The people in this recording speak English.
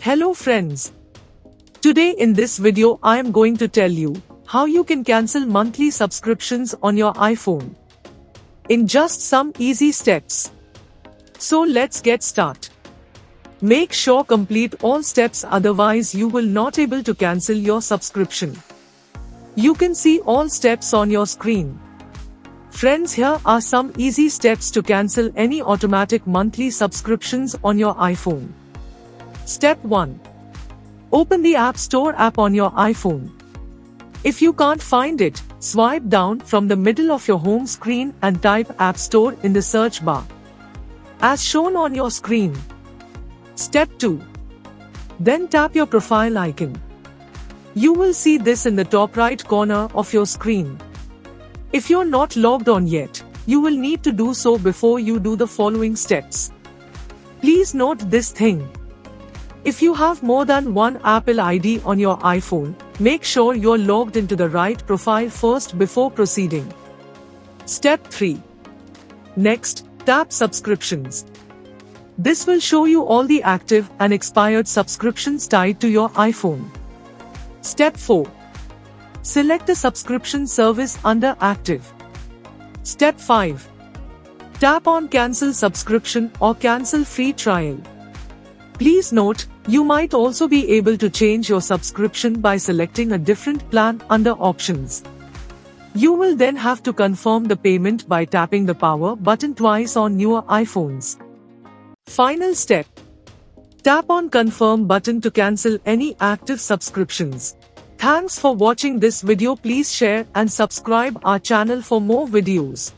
Hello friends. Today in this video I am going to tell you how you can cancel monthly subscriptions on your iPhone in just some easy steps. So let's get started. Make sure complete all steps, otherwise you will not able to cancel your subscription. You can see all steps on your screen. Friends, here are some easy steps to cancel any automatic monthly subscriptions on your iPhone. Step 1. Open the App Store app on your iPhone. If you can't find it, swipe down from the middle of your home screen and type App Store in the search bar, as shown on your screen. Step 2. Then tap your profile icon. You will see this in the top right corner of your screen. If you're not logged on yet, you will need to do so before you do the following steps. Please note this thing. If you have more than one Apple ID on your iPhone, make sure you're logged into the right profile first before proceeding. Step 3. Next, tap Subscriptions. This will show you all the active and expired subscriptions tied to your iPhone. Step 4. Select the subscription service under Active. Step 5. Tap on Cancel Subscription or Cancel Free Trial. Please note, you might also be able to change your subscription by selecting a different plan under Options. You will then have to confirm the payment by tapping the power button twice on newer iPhones. Final step. Tap on Confirm button to cancel any active subscriptions. Thanks for watching this video. Please share and subscribe our channel for more videos.